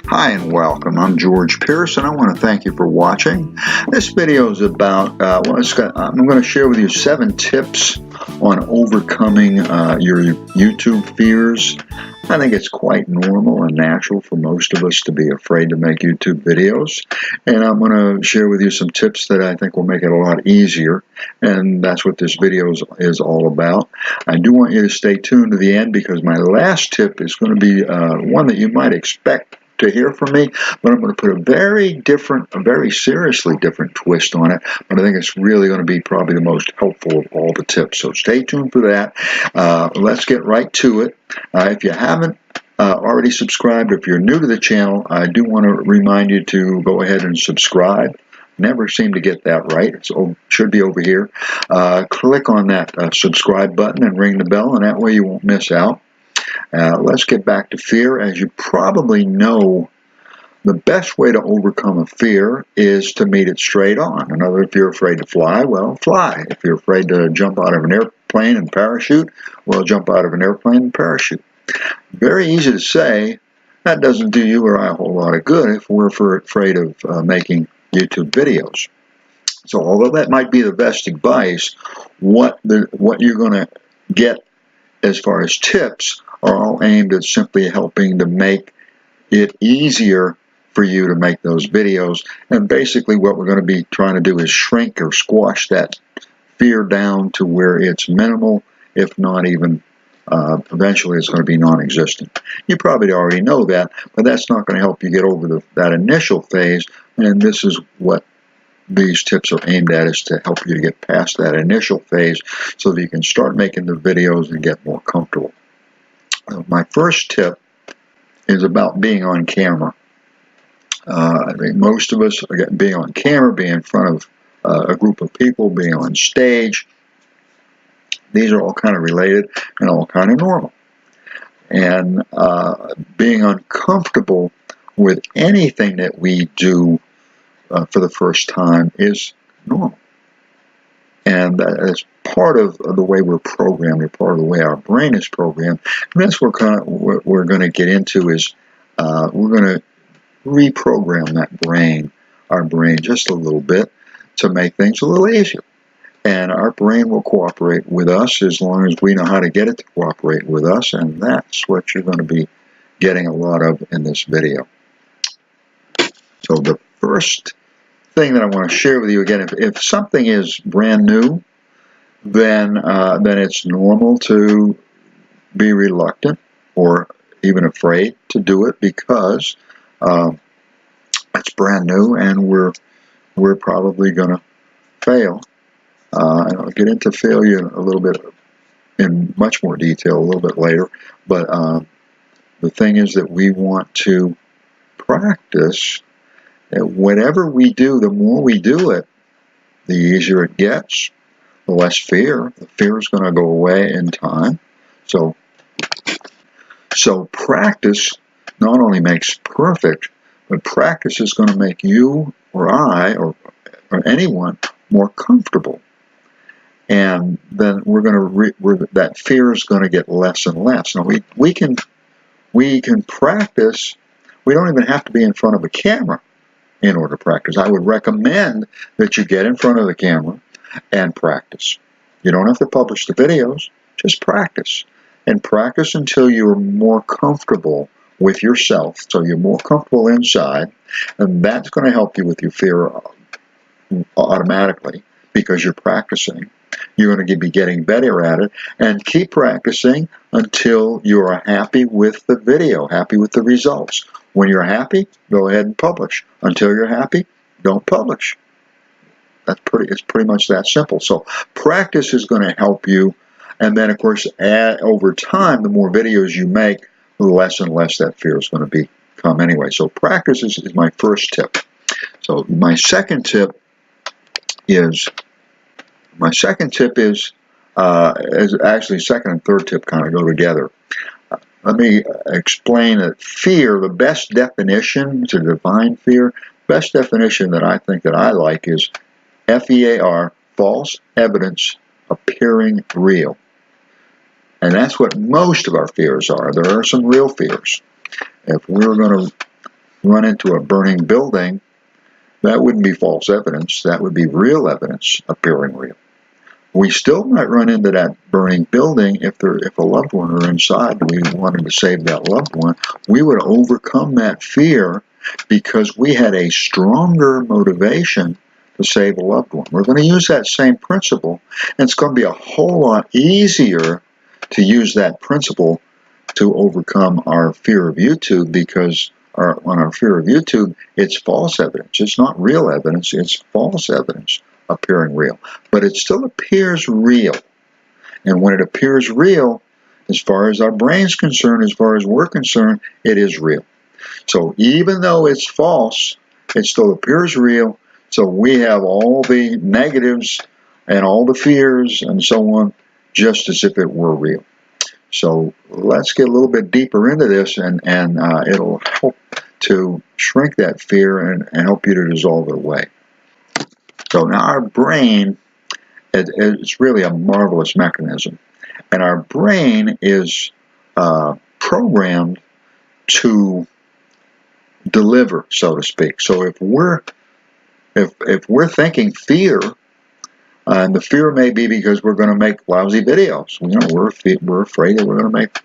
Hi and welcome. I'm George Pierce and I want to thank you for watching. This video is about, I'm going to share with you 7 tips on overcoming your YouTube fears. I think it's quite normal and natural for most of us to be afraid to make YouTube videos. And I'm going to share with you some tips that I think will make it a lot easier. And that's what this video is all about. I do want you to stay tuned to the end because my last tip is going to be one that you might expect to hear from me, but I'm going to put a very seriously different twist on it, but I think it's really going to be probably the most helpful of all the tips, so stay tuned for that. Let's get right to it. If you haven't already subscribed, if you're new to the channel, I do want to remind you to go ahead and subscribe. Never seem to get that right. It should be over here. Click on that subscribe button and ring the bell, and that way you won't miss out. Let's get back to fear. As you probably know, the best way to overcome a fear is to meet it straight on. In other words, if you're afraid to fly, well, fly. If you're afraid to jump out of an airplane and parachute, well, jump out of an airplane and parachute. Very easy to say. That doesn't do you or I a whole lot of good if we're afraid of making YouTube videos. So although that might be the best advice, what you're going to get as far as tips are all aimed at simply helping to make it easier for you to make those videos. And basically what we're going to be trying to do is shrink or squash that fear down to where it's minimal, if not even eventually it's going to be non-existent. You probably already know that, but that's not going to help you get over that initial phase, and this is what these tips are aimed at, is to help you to get past that initial phase so that you can start making the videos and get more comfortable. My first tip is about being on camera. I think most of us, being on camera, being in front of a group of people, being on stage, these are all kind of related and all kind of normal. And being uncomfortable with anything that we do for the first time is normal. And that's part of the way we're programmed, or part of the way our brain is programmed. And that's what we're going to get into is we're going to reprogram our brain just a little bit to make things a little easier. And our brain will cooperate with us as long as we know how to get it to cooperate with us, and that's what you're going to be getting a lot of in this video. So the first thing that I want to share with you, again, if something is brand new, then it's normal to be reluctant or even afraid to do it because it's brand new and we're probably going to fail. And I'll get into failure a little bit in much more detail a little bit later, but the thing is that we want to practice. Whatever we do, the more we do it, the easier it gets, the less fear. The fear is going to go away in time. So practice not only makes perfect, but practice is going to make you or I or anyone more comfortable. And then that fear is going to get less and less. Now we can practice. We don't even have to be in front of a camera in order to practice. I would recommend that you get in front of the camera and practice. You don't have to publish the videos, just practice. And practice until you're more comfortable with yourself, so you're more comfortable inside, and that's going to help you with your fear automatically because you're practicing. You're going to be getting better at it, and keep practicing until you are happy with the video, happy with the results. When you're happy, go ahead and publish. Until you're happy, don't publish. It's pretty much that simple. So practice is going to help you, and then of course over time, the more videos you make, the less and less that fear is going to become anyway. So practice is my first tip. So my second tip is actually second and third tip kind of go together. Let me explain that fear, the best definition to define fear, best definition that I think that I like is FEAR, false evidence appearing real. And that's what most of our fears are. There are some real fears. If we're going to run into a burning building, that wouldn't be false evidence. That would be real evidence appearing real. We still might run into that burning building if a loved one were inside and we wanted to save that loved one. We would overcome that fear because we had a stronger motivation to save a loved one. We're going to use that same principle, and it's going to be a whole lot easier to use that principle to overcome our fear of YouTube, because on our fear of YouTube, it's false evidence. It's not real evidence, it's false evidence appearing real. But it still appears real. And when it appears real, as far as our brain's concerned, as far as we're concerned, it is real. So even though it's false, it still appears real. So we have all the negatives and all the fears and so on, just as if it were real. So let's get a little bit deeper into this, and it'll help to shrink that fear and help you to dissolve it away. So now our brain, it's really a marvelous mechanism. And our brain is programmed to deliver, so to speak. So if we're thinking fear, and the fear may be because we're going to make lousy videos. We're afraid that we're going to make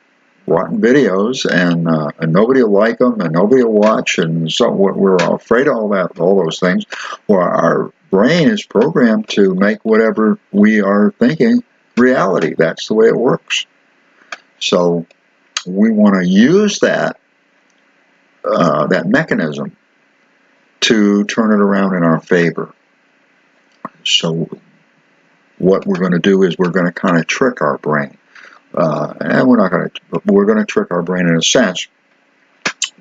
rotten videos, and nobody will like them, and nobody will watch, and so we're afraid of all those things. Well, our brain is programmed to make whatever we are thinking reality. That's the way it works. So we want to use that mechanism to turn it around in our favor. So what we're going to do is we're going to kind of trick our brain. And we're going to trick our brain in a sense.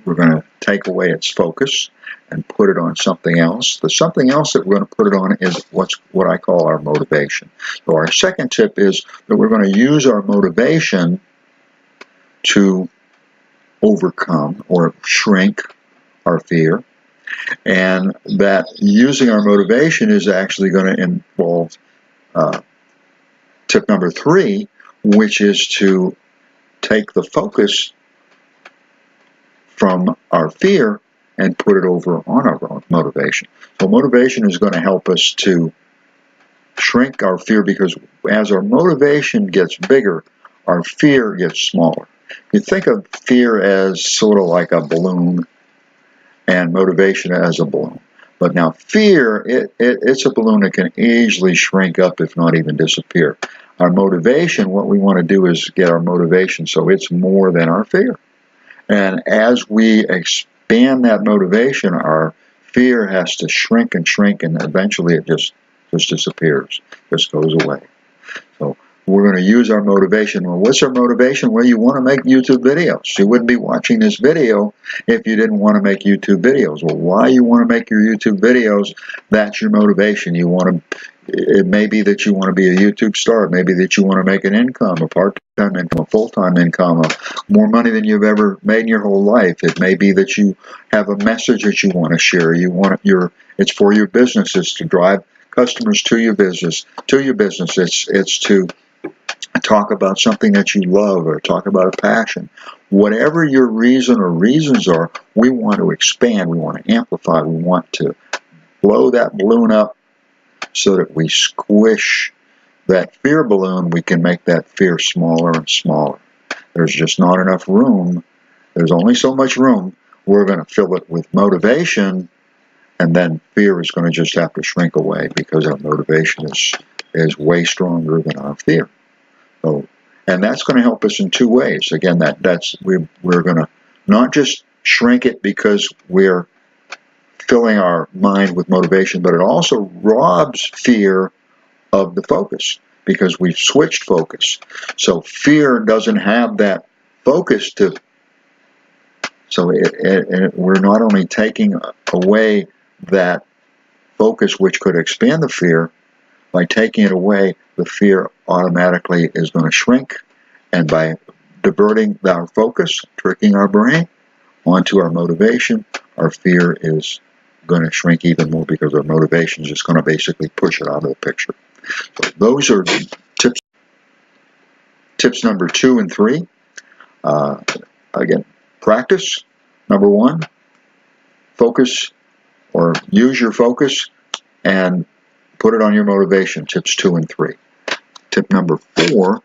We're going to take away its focus and put it on something else. The something else that we're going to put it on is what I call our motivation. So our second tip is that we're going to use our motivation to overcome or shrink our fear. And that using our motivation is actually going to involve tip number 3, which is to take the focus from our fear and put it over on our motivation. So motivation is going to help us to shrink our fear, because as our motivation gets bigger, our fear gets smaller. You think of fear as sort of like a balloon and motivation as a balloon. But now fear, it's a balloon that can easily shrink up, if not even disappear. Our motivation, what we want to do is get our motivation so it's more than our fear. And as we expand that motivation, our fear has to shrink, and eventually it just disappears, just goes away. So we're going to use our motivation. Well, what's our motivation? Well, you want to make YouTube videos. You wouldn't be watching this video if you didn't want to make YouTube videos. Well, why you want to make your YouTube videos, that's your motivation. It may be that you want to be a YouTube star. It may be that you want to make an income, a part-time income, a full-time income, more money than you've ever made in your whole life. It may be that you have a message that you want to share. It's for your business. It's to drive customers to your business. It's to talk about something that you love, or talk about a passion. Whatever your reason or reasons are, we want to expand, we want to amplify, we want to blow that balloon up so that we squish that fear balloon. We can make that fear smaller and smaller. There's just not enough room. There's only so much room. We're going to fill it with motivation, and then fear is going to just have to shrink away, because our motivation is way stronger than our fear. So, and that's going to help us in 2 ways. Again, we're going to not just shrink it because we're filling our mind with motivation, but it also robs fear of the focus, because we've switched focus. So fear doesn't have that focus so we're not only taking away that focus which could expand the fear. By taking it away, the fear automatically is going to shrink, and by diverting our focus, tricking our brain onto our motivation, our fear is going to shrink even more, because our motivation is just going to basically push it out of the picture. So those are tips number 2 and 3. Again, practice, number 1. focus or use your focus and put it on your motivation, tips 2 and 3. Tip number 4.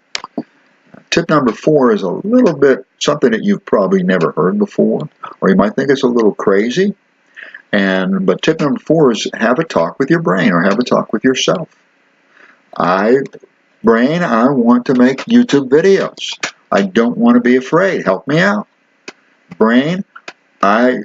Tip number 4 is a little bit something that you've probably never heard before, or you might think it's a little crazy. But tip number 4 is have a talk with your brain, or have a talk with yourself. Brain, I want to make YouTube videos. I don't want to be afraid. Help me out. Brain, I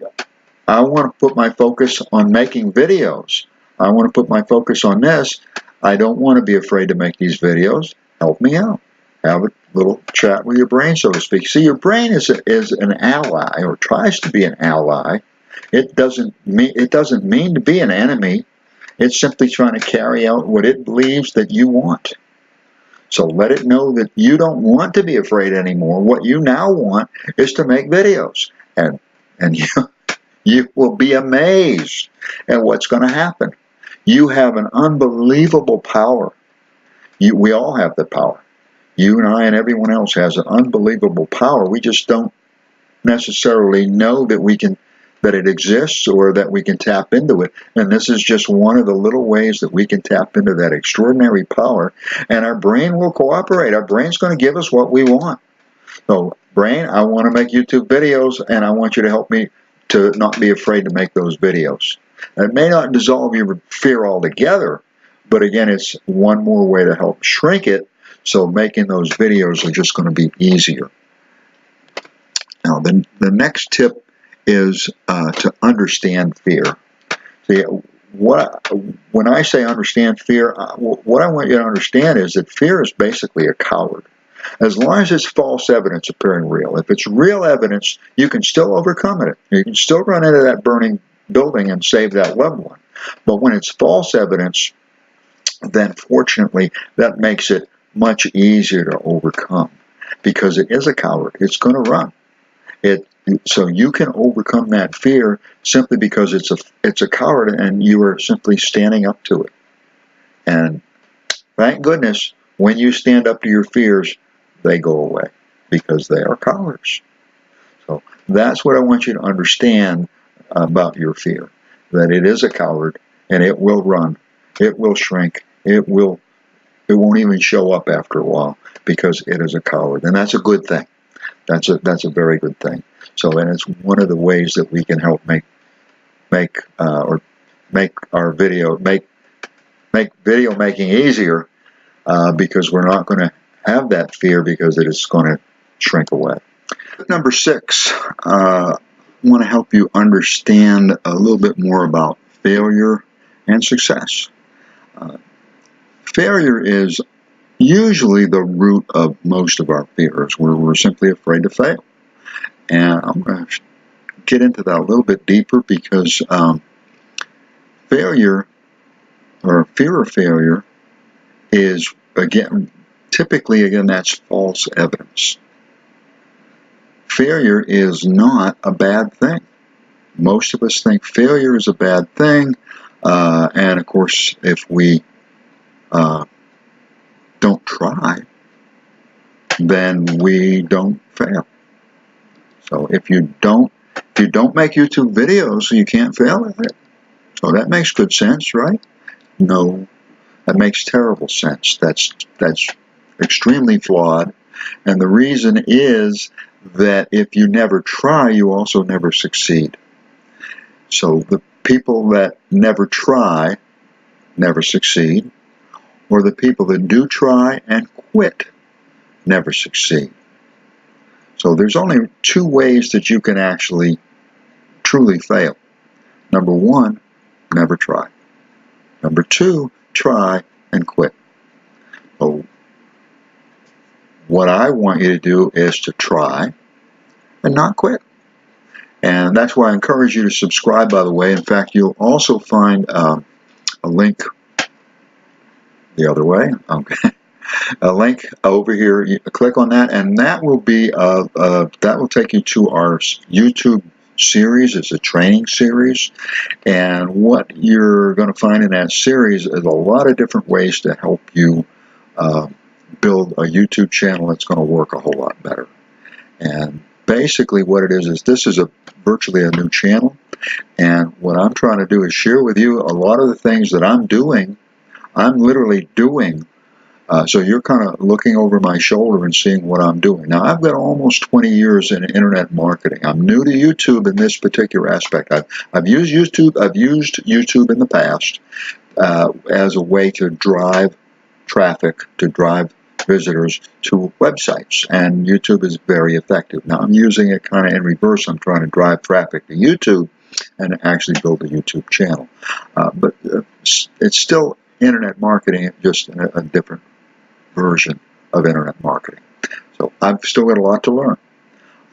want to put my focus on making videos. I want to put my focus on this. I don't want to be afraid to make these videos. Help me out. Have a little chat with your brain, so to speak. See, your brain is an ally, or tries to be an ally. It doesn't mean to be an enemy. It's simply trying to carry out what it believes that you want. So let it know that you don't want to be afraid anymore. What you now want is to make videos. And you will be amazed at what's going to happen. You have an unbelievable power. We all have the power. You and I and everyone else has an unbelievable power. We just don't necessarily know that it exists, or that we can tap into it. And this is just one of the little ways that we can tap into that extraordinary power. And our brain will cooperate. Our brain's going to give us what we want. So, brain, I want to make YouTube videos, and I want you to help me to not be afraid to make those videos. It may not dissolve your fear altogether, but again, it's one more way to help shrink it, so making those videos are just going to be easier. Now, the next tip is to understand fear. See, when I say understand fear, what I want you to understand is that fear is basically a coward. As long as it's false evidence appearing real. If it's real evidence, you can still overcome it. You can still run into that burning building and save that loved one. But when it's false evidence, then fortunately that makes it much easier to overcome, because it is a coward. It's going to run. So you can overcome that fear simply because it's a coward, and you are simply standing up to it. And thank goodness, when you stand up to your fears, they go away, because they are cowards. So that's what I want you to understand about your fear, that it is a coward, and it will run, it will shrink, it won't even show up after a while, because it is a coward. And that's a good thing. That's a very good thing. So, and it's one of the ways that we can help make video making easier, because we're not going to have that fear, because it is going to shrink away. Number 6, I want to help you understand a little bit more about failure and success. Failure is usually the root of most of our fears, where we're simply afraid to fail. And I'm going to get into that a little bit deeper, because failure, or fear of failure, is, typically, that's false evidence. Failure is not a bad thing. Most of us think failure is a bad thing, and of course, if we don't try, then we don't fail. So if you don't make YouTube videos, you can't fail at it. So that makes good sense, right? No, that makes terrible sense. That's extremely flawed. And the reason is that if you never try, you also never succeed. So the people that never try never succeed, or the people that do try and quit never succeed. So there's only 2 ways that you can actually truly fail. Number 1, never try. Number 2, try and quit. So what I want you to do is to try and not quit. And that's why I encourage you to subscribe, by the way. In fact, you'll also find a link the other way. Okay. A link over here. You click on that, and that will be that will take you to our YouTube series. It's a training series, and what you're going to find in that series is a lot of different ways to help you build a YouTube channel that's going to work a whole lot better. And basically what it is this is virtually a new channel. And what I'm trying to do is share with you a lot of the things that I'm doing. I'm literally doing. So you're kind of looking over my shoulder and seeing what I'm doing. Now, I've got almost 20 years in internet marketing. I'm new to YouTube in this particular aspect. I've used YouTube in the past as a way to drive traffic, to drive visitors to websites, and YouTube is very effective. Now, I'm using it kind of in reverse. I'm trying to drive traffic to YouTube and actually build a YouTube channel. But it's still internet marketing, just a different version of internet marketing. So I've still got a lot to learn.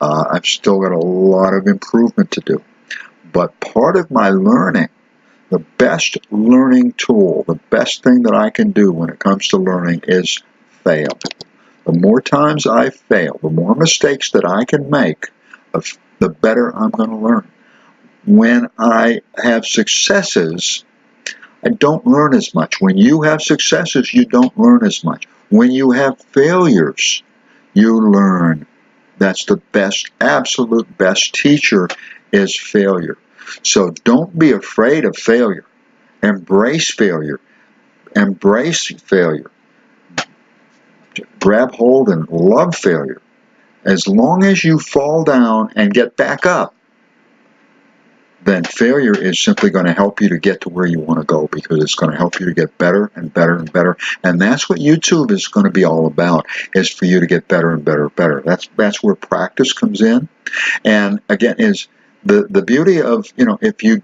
I've still got a lot of improvement to do. But part of my learning, the best learning tool, the best thing that I can do when it comes to learning is fail. The more times I fail, the more mistakes that I can make, the better I'm going to learn. When I have successes, I don't learn as much. When you have successes, you don't learn as much. When you have failures, you learn. That's the best, absolute best teacher is failure. So don't be afraid of failure. Embrace failure. Embrace failure. Grab hold and love failure. As long as you fall down and get back up, then failure is simply going to help you to get to where you want to go, because it's going to help you to get better and better and better. And that's what YouTube is going to be all about, is for you to get better and better and better. That's where practice comes in. And again, is the beauty of, if you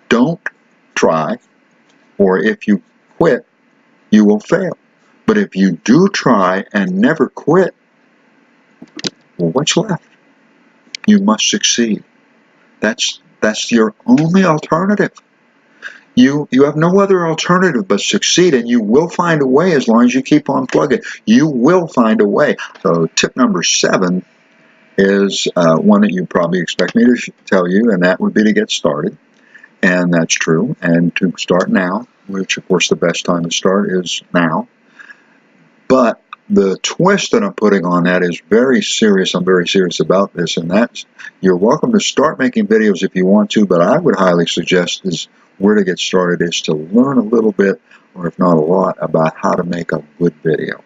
don't try or if you quit, you will fail. But if you do try and never quit, well, what's left? You must succeed. That's your only alternative. You have no other alternative but succeed, and you will find a way as long as you keep on plugging. You will find a way. So tip number 7 is one that you probably expect me to tell you, and that would be to get started. And that's true. And to start now, which of course the best time to start is now. But the twist that I'm putting on that is very serious. I'm very serious about this, and that's, you're welcome to start making videos if you want to, but I would highly suggest is where to get started is to learn a little bit, or if not a lot, about how to make a good video.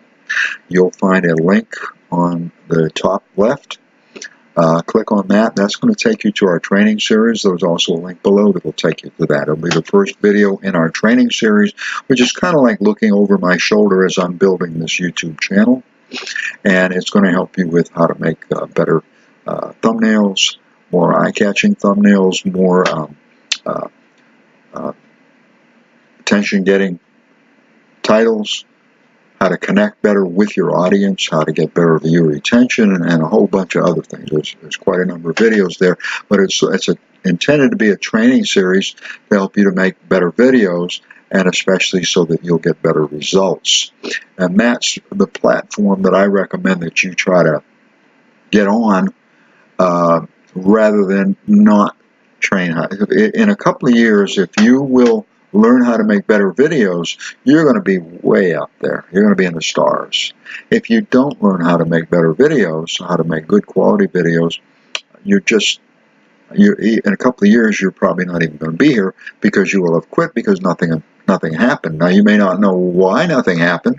You'll find a link on the top left. Click on that. That's going to take you to our training series. There's also a link below that will take you to that. It'll be the first video in our training series, which is kind of like looking over my shoulder as I'm building this YouTube channel. And it's going to help you with how to make better thumbnails, more eye-catching thumbnails, more attention-getting titles, how to connect better with your audience, how to get better viewer retention, and a whole bunch of other things. There's quite a number of videos there, but it's intended to be a training series to help you to make better videos, and especially so that you'll get better results. And that's the platform that I recommend that you try to get on rather than not train. In a couple of years, if you will learn how to make better videos, you're going to be way up there. You're going to be in the stars. If you don't learn how to make better videos, how to make good quality videos, in a couple of years, you're probably not even going to be here, because you will have quit because nothing happened. Now, you may not know why nothing happened,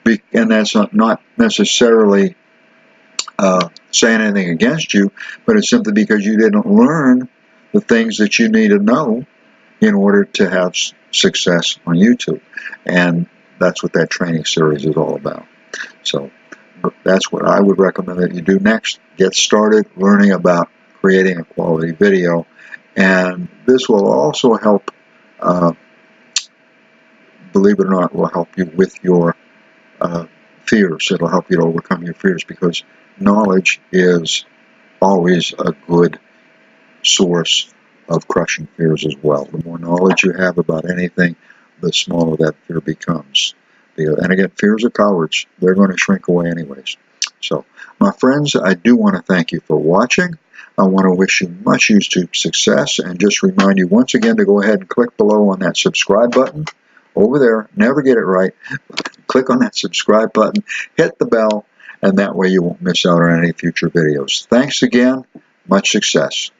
and that's not necessarily saying anything against you, but it's simply because you didn't learn the things that you need to know in order to have success on YouTube. And that's what that training series is all about. So that's what I would recommend that you do next. Get started learning about creating a quality video. And this will also help, believe it or not, will help you with your fears. It'll help you to overcome your fears, because knowledge is always a good source of crushing fears as well. The more knowledge you have about anything, the smaller that fear becomes. And again, fears are cowards. They're going to shrink away anyways. So, my friends, I do want to thank you for watching. I want to wish you much YouTube success, and just remind you once again to go ahead and click below on that subscribe button over there. Never get it right. Click on that subscribe button, hit the bell, and that way you won't miss out on any future videos. Thanks again. Much success.